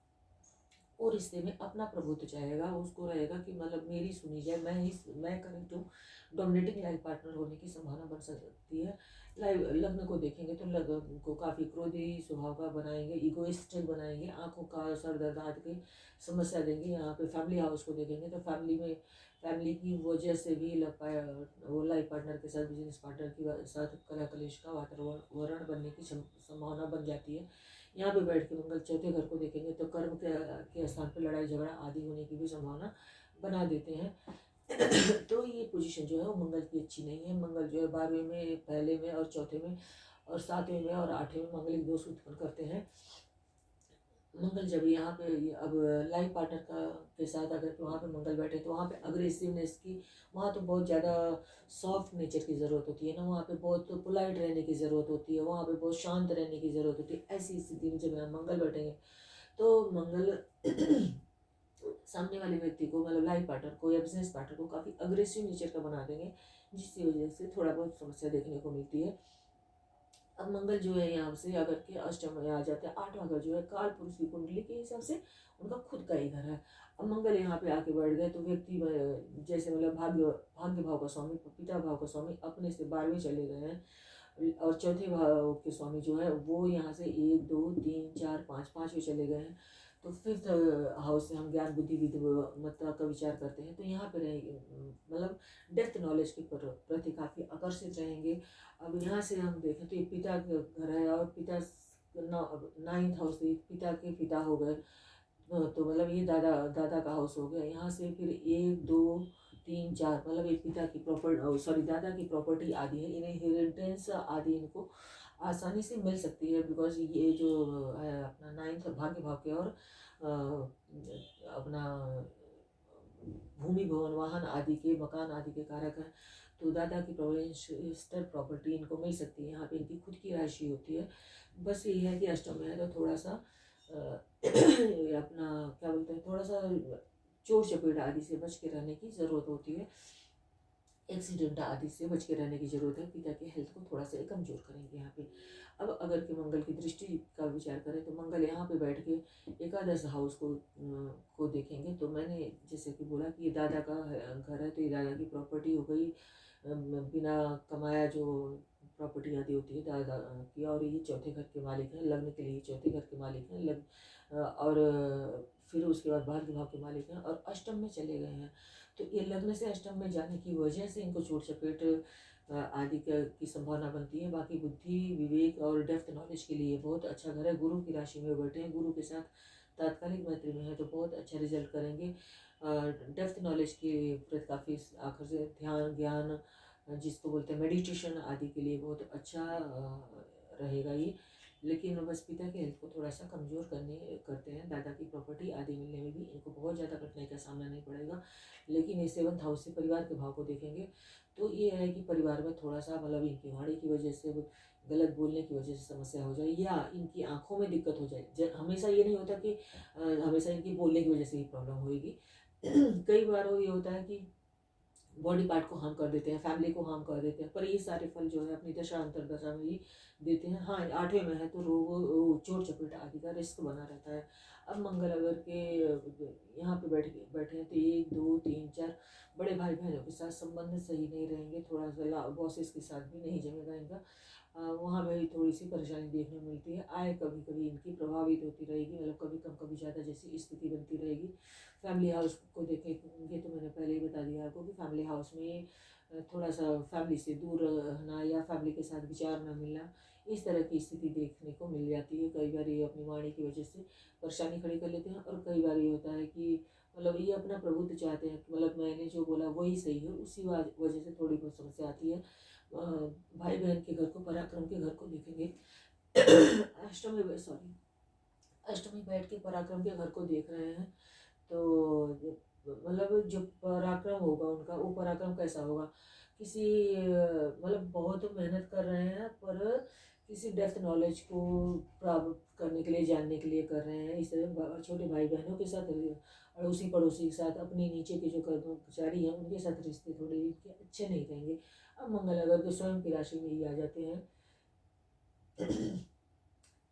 वो रिश्ते में अपना प्रभुत्व चाहेगा, उसको रहेगा कि मतलब मेरी सुनी जाए, मैं करेक्ट हूँ। डोमिनेटिंग लाइफ पार्टनर होने की संभावना बन सकती है। लग्न को देखेंगे तो लग्न को काफ़ी क्रोधी स्वभाव का बनाएंगे, इगोइस्टिक बनाएंगे, आंखों का सर दर्द आदि की समस्या देंगे। यहाँ पे फैमिली हाउस को देखेंगे तो फैमिली की वजह से भी वो लाइफ पार्टनर के साथ, बिजनेस पार्टनर के साथ कलह कलेश का वातावरण बनने की संभावना बन जाती है। यहाँ पे बैठ के मंगल चौथे घर को देखेंगे तो कर्म के स्थान पर लड़ाई झगड़ा आदि होने की भी संभावना बना देते हैं। तो ये पोजीशन जो है वो मंगल की अच्छी नहीं है। मंगल जो है 12वें में, पहले में और चौथे में और 7वें में और 8वें में मंगलिक दोष उत्पन्न करते हैं। मंगल जब यहाँ पे अब लाइफ पार्टनर के साथ अगर वहाँ पे मंगल बैठे तो वहाँ पे अग्रेसिवनेस की, वहाँ तो बहुत ज़्यादा सॉफ्ट नेचर की ज़रूरत होती है ना, वहाँ पे बहुत पोलाइट रहने की ज़रूरत होती है, वहाँ पे बहुत शांत रहने की ज़रूरत होती है। ऐसी स्थिति में जब यहाँ मंगल बैठेंगे तो मंगल सामने वाले व्यक्ति को मतलब लाइफ पार्टनर को या बिजनेस पार्टनर को काफ़ी अग्रेसिव नेचर का बना देंगे, जिसकी वजह से थोड़ा बहुत समस्या देखने को मिलती है। अब मंगल जो है यहाँ से अगर के अष्टम में आ जाते हैं, आठवां घर जो है काल पुरुष की कुंडली के हिसाब से उनका खुद का ही घर है। अब मंगल यहाँ पे आके बैठ गए तो व्यक्ति जैसे मतलब भाग्य भाग्य भाव का स्वामी, पिता भाव का स्वामी अपने से 12वें चले गए हैं, और चौथे भाव के स्वामी जो है वो यहाँ से 1 2 3 4 5 5वें चले गए हैं। तो फिफ्थ हाउस से हम ज्ञान बुद्धि विद्वत्ता का विचार करते हैं, तो यहाँ पे रहेंगे मतलब डेप्थ नॉलेज के प्रति काफ़ी आकर्षित रहेंगे। अब यहाँ से हम देखें तो ये पिता का घर है, और पिता 9th हाउस से पिता के पिता हो गए, तो मतलब ये दादा दादा का हाउस हो गया। यहाँ से फिर 1 2 3 4 मतलब ये पिता की प्रॉपर्टी, सॉरी दादा की प्रॉपर्टी आदि है, इन्हें इनहेरिटेंस आदि इनको आसानी से मिल सकती है, बिकॉज ये जो है अपना 9th भाग्य भाव के और अपना भूमि भवन वाहन आदि के मकान आदि के कारक हैं, तो दादा की प्रोविंशियल प्रॉपर्टी इनको मिल सकती है। यहाँ पे इनकी खुद की राशि होती है। बस यही है कि अष्टम में है तो थोड़ा सा अपना क्या बोलते हैं, थोड़ा सा चोट चपेट आदि से बच के रहने की ज़रूरत होती है, एक्सीडेंट आदि से बच के रहने की ज़रूरत है। पिता के हेल्थ को थोड़ा सा कमज़ोर करेंगे यहाँ पे। अब अगर के मंगल की दृष्टि का विचार करें तो मंगल यहाँ पे बैठ के एकादश हाउस को देखेंगे। तो मैंने जैसे कि बोला कि ये दादा का घर है, तो ये दादा की प्रॉपर्टी हो गई, बिना कमाया जो प्रॉपर्टी आदि होती है दादा की, और ये चौथे घर के मालिक हैं, लग्न के लिए चौथे घर के मालिक हैं, और फिर उसके बाद भाग्य भाव के मालिक हैं, और अष्टम में चले गए हैं। तो ये लग्न से अष्टम में जाने की वजह से इनको चोट चपेट आदि की संभावना बनती है। बाकी बुद्धि विवेक और डेप्थ नॉलेज के लिए बहुत अच्छा घर है। गुरु की राशि में बैठे हैं, गुरु के साथ तात्कालिक मैत्री में है तो बहुत अच्छा रिजल्ट करेंगे। डेप्थ नॉलेज के प्रति काफ़ी आखिर से ध्यान ज्ञान जिसको बोलते हैं मेडिटेशन आदि के लिए बहुत अच्छा रहेगा ये। लेकिन बस पिता के हेल्थ को थोड़ा सा कमज़ोर करते हैं। दादा की प्रॉपर्टी आदि मिलने में भी इनको बहुत ज़्यादा कठिनाई का सामना नहीं पड़ेगा। लेकिन ये 7th हाउस से परिवार के भाव को देखेंगे तो ये है कि परिवार में थोड़ा सा मतलब इनकी वाणी की वजह से, गलत बोलने की वजह से समस्या हो जाए, या इनकी आंखों में दिक्कत हो जाए। हमेशा ये नहीं होता कि हमेशा इनकी बोलने की वजह से ही प्रॉब्लम होगी। कई बार ये होता है कि बॉडी पार्ट को हार्म कर देते हैं, फैमिली को हार्म कर देते हैं, पर ये सारे फल जो है अपनी दशा अंतर दशा में ही देते हैं। हाँ 8वें में है तो रोग चोट चपेट आदि का रिस्क बना रहता है। अब मंगल अगर के यहाँ पे बैठे हैं तो 1 2 3 4 बड़े भाई बहनों के साथ संबंध सही नहीं रहेंगे, थोड़ा सा बॉसेस के साथ भी नहीं जमेगा इनका। वहाँ पे भी थोड़ी सी परेशानी देखने को मिलती है। आय कभी कभी इनकी प्रभावित होती रहेगी, मतलब कभी कम कभी ज़्यादा जैसी स्थिति बनती रहेगी। फैमिली हाउस को देखेंगे तो मैंने पहले ही बता दिया आपको कि फैमिली हाउस में थोड़ा सा फैमिली से दूर रहना या फैमिली के साथ विचार न मिलना, इस तरह की स्थिति देखने को मिल जाती है। कई बार ये अपनी वाणी की वजह से परेशानी खड़ी कर लेते हैं, और कई बार ये होता है कि मतलब ये अपना प्रभुत्व चाहते हैं, मतलब मैंने जो बोला वही सही है, उसी वजह से थोड़ी बहुत समस्या आती है। भाई बहन के घर को, पराक्रम के घर को देखेंगे। अष्टमी बैठ के पराक्रम के घर को देख रहे हैं, तो मतलब जो पराक्रम होगा उनका, वो पराक्रम कैसा होगा, किसी मतलब बहुत मेहनत कर रहे हैं पर किसी डेप्थ नॉलेज को प्राप्त करने के लिए, जानने के लिए कर रहे हैं। इस तरह छोटे भाई बहनों के साथ, अड़ोसी पड़ोसी के साथ, अपने नीचे के जो कर्मचारी हैं उनके साथ रिश्ते थोड़े इनके अच्छे नहीं रहेंगे। अब मंगल अगर तो स्वयं की राशि में ही आ जाते हैं।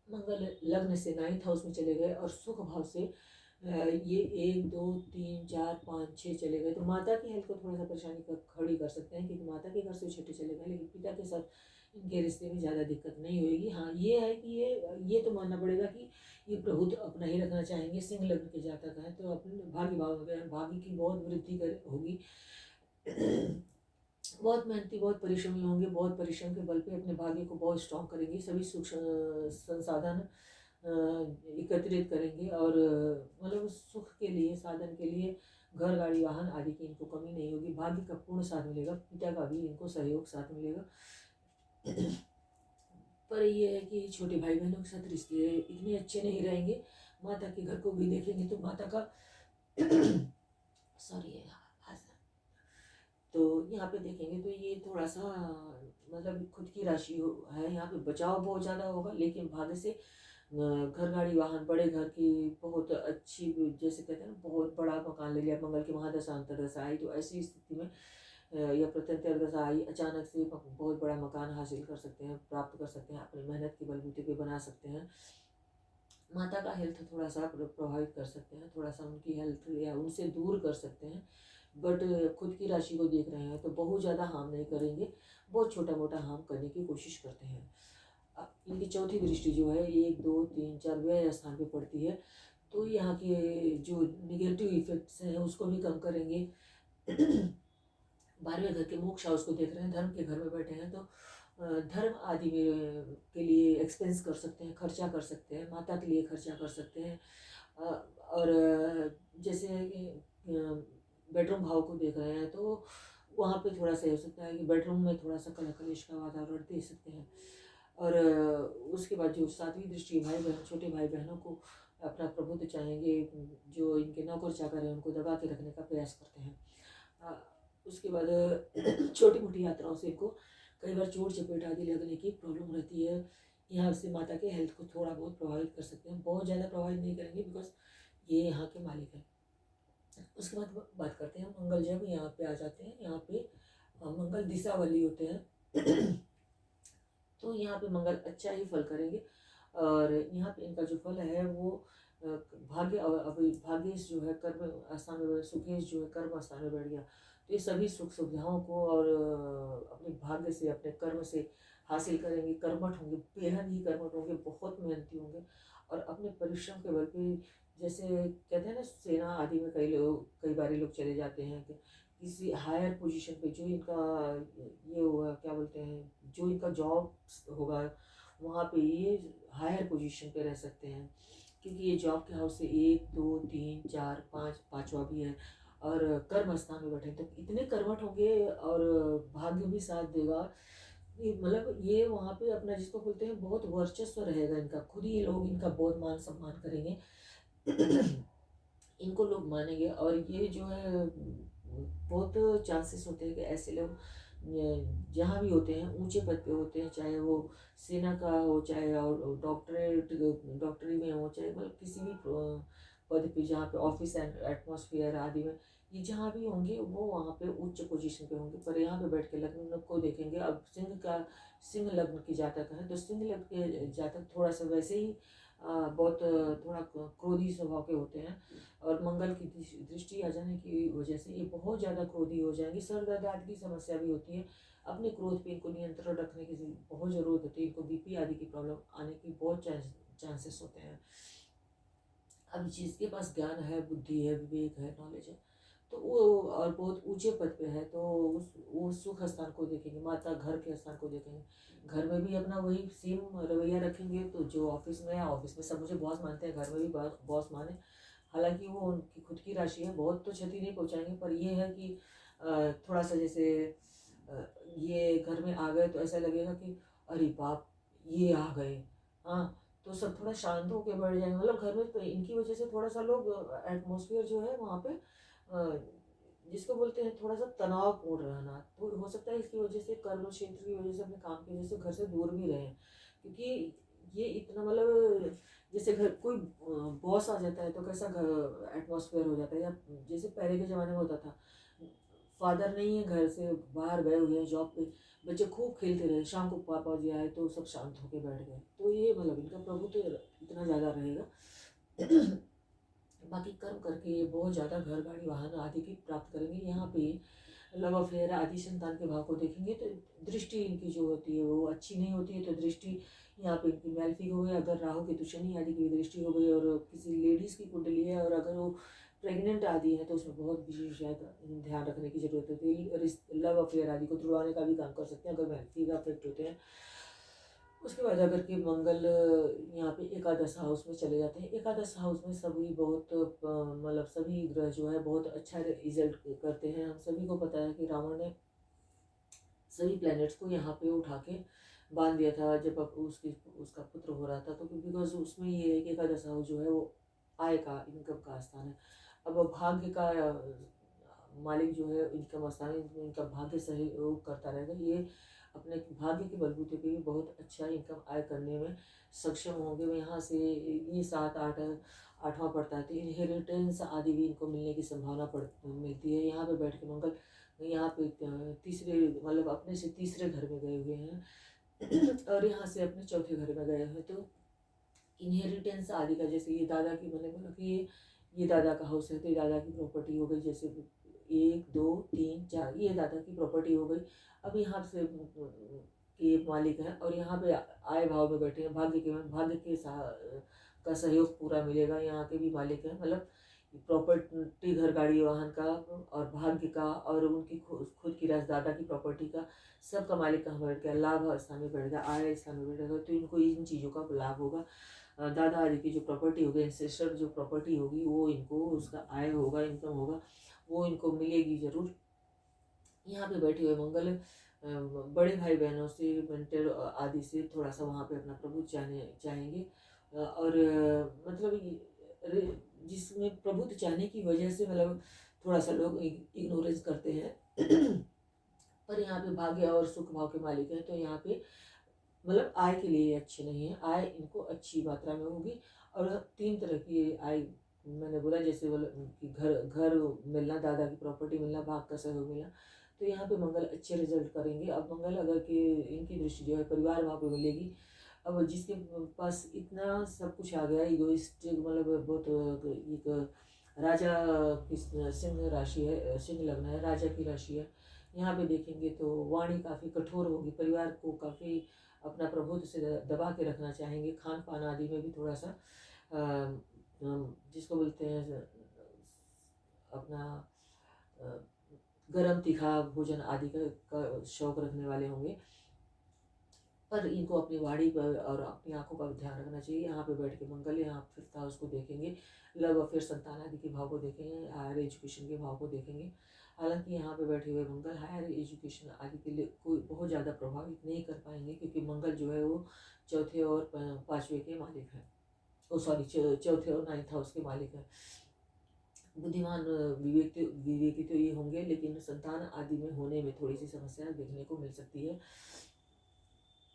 मंगल लग्न से 9th हाउस में चले गए और सुख भाव से ये 1 2 3 4 5 6 चले गए, तो माता की हेल्थ को थोड़ा सा परेशानी खड़ी कर सकते हैं, क्योंकि माता के घर से छठे चले गए। लेकिन पिता के साथ इनके रिश्ते में ज़्यादा दिक्कत नहीं होगी। हाँ ये है कि ये तो मानना पड़ेगा कि ये प्रभुत्व अपना ही रखना चाहेंगे। सिंह लग्न के जातक हैं तो अपने भाग्य भाव में भाग्य की बहुत वृद्धि होगी। बहुत मेहनती, बहुत परिश्रमी होंगे, बहुत परिश्रम के बल पे अपने भाग्य को बहुत स्ट्रॉन्ग करेंगे। सभी सुख संसाधन एकत्रित करेंगे, और मतलब सुख के लिए, साधन के लिए घर गाड़ी वाहन आदि की इनको कमी नहीं होगी। भाग्य का पूर्ण साथ मिलेगा, पिता का भी इनको सहयोग साथ मिलेगा। पर ये है कि छोटे भाई बहनों के साथ रिश्ते इतने अच्छे नहीं रहेंगे। माता के घर को भी देखेंगे तो माता का सॉरी तो यहाँ पे देखेंगे तो ये थोड़ा सा मतलब खुद की राशि है, यहाँ पे बचाव बहुत ज़्यादा होगा, लेकिन भाग्य से घर गाड़ी वाहन, बड़े घर की बहुत अच्छी, जैसे कहते हैं ना बहुत बड़ा मकान ले लिया, मंगल की महादशा अंतर्दशा आई तो ऐसी स्थिति में या प्रत्यंतर दशा आई, अचानक से बहुत बड़ा मकान हासिल कर सकते हैं, प्राप्त कर सकते हैं, अपनी मेहनत के बलबूते पे बना सकते हैं। माता का हेल्थ थोड़ा सा प्रभावित कर सकते हैं, थोड़ा सा उनकी हेल्थ या उनसे दूर कर सकते हैं, बट खुद की राशि को देख रहे हैं तो बहुत ज़्यादा हार्म नहीं करेंगे, बहुत छोटा मोटा हार्म करने की कोशिश करते हैं। इनकी चौथी दृष्टि जो है 1 2 3 4 व्यय स्थान पे पड़ती है, तो यहाँ के जो निगेटिव इफेक्ट्स हैं उसको भी कम करेंगे। 12वें घर के मोक्ष हाउस को देख रहे हैं, धर्म के घर में बैठे हैं, तो धर्म आदि में के लिए एक्सपेंस कर सकते हैं, खर्चा कर सकते हैं, माता के लिए खर्चा कर सकते हैं। और जैसे कि बेडरूम भाव को देख रहे हैं तो वहाँ पे थोड़ा सा हो सकता है कि बेडरूम में थोड़ा सा कलह कलेश का वातावरण दे सकते हैं। और उसके बाद जो 7वीं दृष्टि भाई बहन, छोटे भाई बहनों को अपना प्रभुत्व चाहेंगे, जो इनके नौकर चाकर हैं उनको दबा के रखने का प्रयास करते हैं। उसके बाद छोटी मोटी यात्राओं से इनको कई बार चोट चपेट आदि लगने की प्रॉब्लम रहती है। यहाँ से माता के हेल्थ को थोड़ा बहुत प्रभावित कर सकते हैं, बहुत ज़्यादा प्रभावित नहीं करेंगे बिकॉज ये यहाँ के मालिक हैं। उसके बाद बात करते हैं मंगल जब यहाँ पे आ जाते हैं, यहाँ पे मंगल दिशा वाली होते हैं तो यहाँ पे मंगल अच्छा ही फल करेंगे। और यहाँ पे इनका जो फल है वो भाग्य, अभी भाग्येश जो है कर्म स्थान में, सुखेश जो है कर्म स्थान में बैठ गया, तो ये सभी सुख सुविधाओं को और अपने भाग्य से, अपने कर्म से हासिल करेंगे, कर्मठ होंगे, बेहद ही कर्मठ होंगे, बहुत मेहनती होंगे और अपने परिश्रम के बल पे, जैसे कहते हैं ना सेना आदि में कई बार लोग चले जाते हैं कि किसी हायर पोजीशन पे, जो इनका ये होगा क्या बोलते हैं, जो इनका जॉब होगा वहाँ पे ये हायर पोजीशन पे रह सकते हैं, क्योंकि ये जॉब के हाउस से 1 2 3 4 5 पाँचवा भी है और कर्म स्थान में बैठे, तो इतने कर्मठ होंगे और भाग्य भी साथ देगा। ये मतलब ये वहाँ पे अपना जिसको बोलते हैं बहुत वर्चस्व रहेगा इनका, खुद ही लोग इनका बहुत मान सम्मान करेंगे। इनको लोग मानेंगे और ये जो है बहुत चांसेस होते हैं कि ऐसे लोग जहाँ भी होते हैं ऊंचे पद पे होते हैं, चाहे वो सेना का हो, चाहे और डॉक्टरी में हो, चाहे मतलब किसी भी पद पे जहाँ पे ऑफिस एंड एटमॉस्फेयर आदि में ये जहाँ भी होंगे वो वहाँ पे उच्च पोजीशन पे होंगे। पर यहाँ पे बैठ के लग्न को देखेंगे, अब सिंह लग्न की जातक है तो सिंह लग्न के जातक थोड़ा सा वैसे ही बहुत थोड़ा क्रोधी स्वभाव के होते हैं और मंगल की दृष्टि आ जाने की वजह से ये बहुत ज़्यादा क्रोधी हो जाएंगे, सर दर्द आदि की समस्या भी होती है। अपने क्रोध पे इनको नियंत्रण रखने की बहुत ज़रूरत होती है, इनको बीपी आदि की प्रॉब्लम आने की बहुत चांसेस होते हैं। अब जिसके पास ज्ञान है, बुद्धि है, विवेक है, नॉलेज है, तो वो और बहुत ऊंचे पद पे है तो वो सुख स्थान को देखेंगे, माता घर के स्थान को देखेंगे, घर में भी अपना वही सेम रवैया रखेंगे, तो जो ऑफिस में है ऑफिस में सब मुझे बॉस मानते हैं, घर में भी बॉस माने। हालांकि वो उनकी खुद की राशि है, बहुत तो क्षति नहीं पहुंचाएंगे, पर ये है कि थोड़ा सा जैसे ये घर में आ गए तो ऐसा लगेगा कि अरे बाप ये आ गए, हाँ, तो सब थोड़ा शांत होकर बैठ जाएंगे। मतलब घर में तो इनकी वजह से थोड़ा सा लोग एटमोसफियर जो है वहाँ पे जिसको बोलते हैं थोड़ा सा तनावपूर्ण रहना, तो हो सकता है इसकी वजह से कर्म क्षेत्र की वजह से, अपने काम की वजह से घर से दूर भी रहें, क्योंकि ये इतना मतलब जैसे घर कोई बॉस आ जाता है तो कैसा घर एटमॉस्फेयर हो जाता है, या जैसे पहले के ज़माने में होता था, फादर नहीं है, घर से बाहर गए हुए हैं जॉब पे, बच्चे खूब खेलते रहे, शाम को पापा जी आए तो सब शांत होके बैठ गए, तो ये मतलब इनका प्रभु तो इतना ज़्यादा रहेगा। बाकी कर्म करके ये बहुत ज़्यादा घर गाड़ी वाहन आदि की प्राप्त करेंगे। यहाँ पे लव अफेयर आदि संतान के भाव को देखेंगे तो दृष्टि इनकी जो होती है वो अच्छी नहीं होती है, तो दृष्टि यहाँ पे इनकी मैल्फिक हो गई, अगर राहु केतु शनि आदि की दृष्टि हो गई और किसी लेडीज़ की कुंडली है और अगर वो प्रेग्नेंट आदि है तो उसमें बहुत विशेष ध्यान रखने की जरूरत होती है। लव अफेयर आदि को तुड़वाने का भी काम कर सकते हैं अगर मैल्फिक अफेक्ट होते हैं। उसके बाद अगर कि मंगल यहाँ पे एकादश हाउस में चले जाते हैं, एकादश हाउस में सभी बहुत मतलब सभी ग्रह जो है बहुत अच्छा रिजल्ट करते हैं। हम सभी को पता है कि रावण ने सभी प्लैनेट्स को यहाँ पे उठा के बांध दिया था जब उसका पुत्र हो रहा था, तो बिकॉज उसमें ये है कि एकादश हाउस जो है वो आय का, इनकम का स्थान है। अब भाग्य का मालिक जो है इनका मसाला, इनका भाग्य सहयोग करता रहेगा। ये अपने भाग्य के बलबूते पे भी बहुत अच्छा इनकम आय करने में सक्षम होंगे। वो यहाँ से ये 7 8 8वां पड़ता है, तो इनहेरिटेंस आदि भी इनको मिलने की संभावना मिलती है। यहाँ पे बैठ के मंगल यहाँ पे तीसरे मतलब अपने से तीसरे घर में गए हुए हैं और यहाँ से अपने चौथे घर में गए हैं। तो इनहेरिटेंस आदि का, जैसे ये दादा की, मैंने बोला कि ये दादा का हाउस है, तो ये दादा की प्रॉपर्टी हो गई। जैसे 1 2 3 4 ये दादा की प्रॉपर्टी हो गई। अब यहाँ से के मालिक हैं और यहाँ पे आय भाव में बैठे हैं, भाग्य के का सहयोग पूरा मिलेगा। यहाँ के भी मालिक हैं, मतलब प्रॉपर्टी, घर गाड़ी वाहन का और भाग्य का और उनकी खुद की दादा की प्रॉपर्टी का, सबका मालिक कहाँ बैठ गया, लाभ स्थान में बैठ गया, आय स्थान में बैठ गया। तो इनको इन चीज़ों का लाभ होगा। दादा आदि की जो प्रॉपर्टी होगी, एंसेस्टर जो प्रॉपर्टी होगी, वो इनको उसका आय होगा, इनकम होगा, वो इनको मिलेगी जरूर। यहाँ पे बैठे हुए मंगल बड़े भाई बहनों से, मेंटर आदि से थोड़ा सा वहाँ पे अपना प्रभुत्व चाहेंगे और मतलब जिसमें प्रभुत्व चाहने की वजह से मतलब थोड़ा सा लोग इग्नोरेंस करते हैं पर यहाँ पे भाग्य और सुख भाव के मालिक हैं, तो यहाँ पे मतलब आय के लिए अच्छे नहीं है। आय इनको अच्छी मात्रा में होगी और 3 तरह की आय मैंने बोला, जैसे बोला कि घर मिलना, दादा की प्रॉपर्टी मिलना, भाग का सहयोग मिलना। तो यहाँ पे मंगल अच्छे रिजल्ट करेंगे। अब मंगल अगर कि इनकी दृष्टि जो है परिवार वहाँ पे मिलेगी। अब जिसके पास इतना सब कुछ आ गया, इगोइस्टिक, मतलब बहुत एक राजा की सिंह राशि है, सिंह लग्न है, राजा की राशि है। यहाँ पे देखेंगे तो वाणी काफ़ी कठोर होगी, परिवार को काफ़ी अपना प्रभुत्व से दबा के रखना चाहेंगे। खान पान आदि में भी थोड़ा सा जिसको बोलते हैं अपना गरम तीखा भोजन आदि का शौक रखने वाले होंगे। पर इनको अपनी वाणी पर और अपनी आंखों का ध्यान रखना चाहिए। यहाँ पे बैठ के मंगल यहाँ 5th हाउस को देखेंगे, लव अफेयर, संतान आदि के भाव को देखेंगे, हायर एजुकेशन के भाव को देखेंगे। हालांकि यहाँ पे बैठे हुए मंगल हायर एजुकेशन आदि के लिए कोई बहुत ज़्यादा प्रभावित नहीं कर पाएंगे, क्योंकि मंगल जो है वो चौथे और 5वें के मालिक हैं, चौथे और 9th हाउस के मालिक हैं। बुद्धिमान विवेकी तो ये होंगे, लेकिन संतान आदि में होने में थोड़ी सी समस्या देखने को मिल सकती है।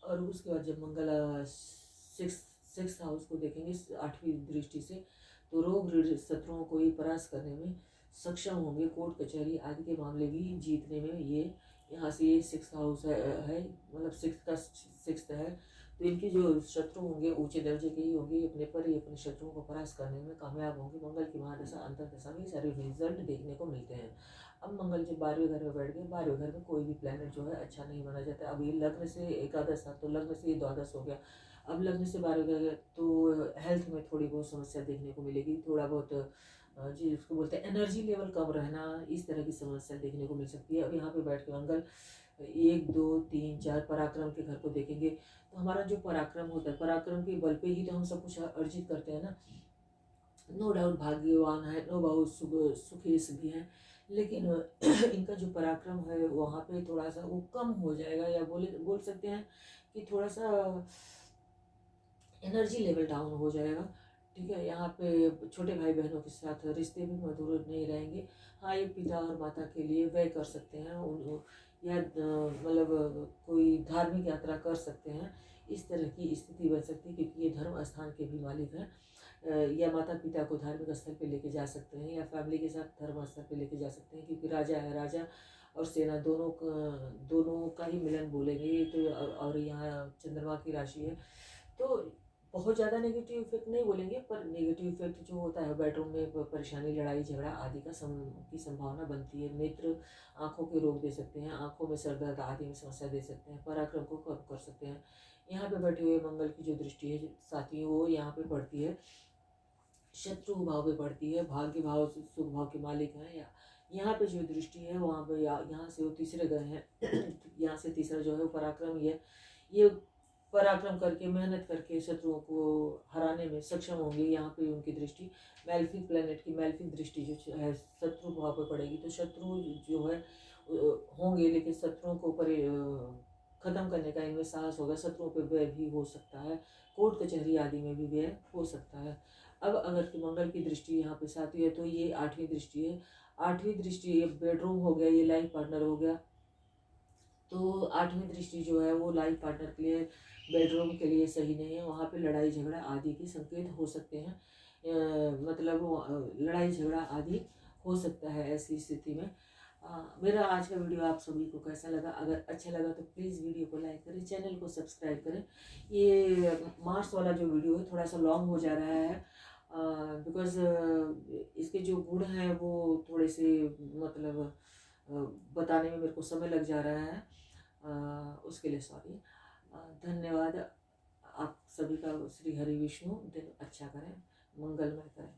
और उसके बाद जब मंगल 6th हाउस को देखेंगे 8वीं दृष्टि से, तो रोग शत्रुओं को ये परास्त करने में सक्षम होंगे। कोर्ट कचहरी आदि के मामले भी जीतने में ये यहाँ से ये 6th हाउस है, मतलब 6th है। तो इनके जो शत्रु होंगे ऊंचे दर्जे के ही होंगे, अपने पर ही अपने शत्रुओं को परास्त करने में कामयाब होंगे। मंगल की महादशा अंतरदशा में सारे रिजल्ट देखने को मिलते हैं। अब मंगल जब 12वें घर में बैठ गए, 12वें घर में कोई भी प्लैनेट जो है अच्छा नहीं माना जाता। अब ये लग्न से एकादश था, तो लग्न से ये द्वादश हो गया। अब लग्न से 12वें घर तो हेल्थ में थोड़ी बहुत समस्या देखने को मिलेगी, थोड़ा बहुत जी उसको बोलते हैं एनर्जी लेवल कम रहना, इस तरह की समस्या देखने को मिल सकती है। अब यहाँ पे बैठ के मंगल 1 2 3 4 पराक्रम के घर को देखेंगे, तो हमारा जो पराक्रम होता है, पराक्रम के बल पे ही तो हम सब कुछ अर्जित करते हैं ना। नो डाउट भाग्यवान है, नो डाउट सुखेश भी है, लेकिन इनका जो पराक्रम है वहाँ पे थोड़ा सा वो कम हो जाएगा, या बोल सकते हैं कि थोड़ा सा एनर्जी लेवल डाउन हो जाएगा। ठीक है, यहाँ पे छोटे भाई बहनों के साथ रिश्ते भी मधुर नहीं रहेंगे। हाँ, ये पिता और माता के लिए व्यय कर सकते हैं या मतलब कोई धार्मिक यात्रा कर सकते हैं, इस तरह की स्थिति बन सकती है, क्योंकि ये धर्म स्थान के भी मालिक हैं। या माता पिता को धार्मिक स्थल पे लेके जा सकते हैं, या फैमिली के साथ धर्म स्थल पे लेके जा सकते हैं, क्योंकि राजा है, राजा और सेना दोनों का ही मिलन बोलेंगे ये तो। और यहाँ चंद्रमा की राशि है, तो बहुत ज़्यादा नेगेटिव इफेक्ट नहीं बोलेंगे, पर नेगेटिव इफेक्ट जो होता है बेडरूम में परेशानी, लड़ाई झगड़ा आदि का की संभावना बनती है। नेत्र आँखों के रोग दे सकते हैं, आँखों में सर दर्द आदि में समस्या दे सकते हैं, पराक्रम को कम कर सकते हैं। यहाँ पे बैठे हुए मंगल की जो दृष्टि है साथी, वो यहाँ पे पड़ती है शत्रु भाव में पड़ती है, भाग्य भाव से सुख भाव के मालिक हैं। या यहाँ पे जो दृष्टि है वहाँ पे यहाँ से वो तीसरे गए हैं यहाँ से तीसरा जो है वो पराक्रम ही है। ये पराक्रम करके मेहनत करके शत्रुओं को हराने में सक्षम होंगे। यहाँ पे उनकी दृष्टि मैल्फिक प्लैनेट की मैल्फिक दृष्टि जो है शत्रु भाव पे पड़ेगी, तो शत्रु जो है होंगे, लेकिन शत्रुओं को ऊपर खत्म करने का इनमें साहस होगा। शत्रुओं पे व्यय भी हो सकता है, कोर्ट कचहरी आदि में भी व्यय हो सकता है। अब अगर कि मंगल की दृष्टि यहाँ पे सातवीं है, तो ये 8वीं दृष्टि है। 8वीं दृष्टि, ये बेडरूम हो गया, ये लाइफ पार्टनर हो गया। तो 8वीं दृष्टि जो है वो लाइफ पार्टनर के लिए, बेडरूम के लिए सही नहीं है। वहाँ पे लड़ाई झगड़ा आदि के संकेत हो सकते हैं। मतलब लड़ाई झगड़ा आदि हो सकता है ऐसी स्थिति में। मेरा आज का वीडियो आप सभी को कैसा लगा? अगर अच्छा लगा तो प्लीज़ वीडियो को लाइक करें, चैनल को सब्सक्राइब करें। ये मार्स वाला जो वीडियो है थोड़ा सा लॉन्ग हो जा रहा है, बिकॉज़ इसके जो गुण हैं वो थोड़े से मतलब अ, बताने में मेरे को समय लग जा रहा है, उसके लिए सॉरी। धन्यवाद। आप सभी का श्री हरि विष्णु दिन अच्छा करें, मंगलमय करें।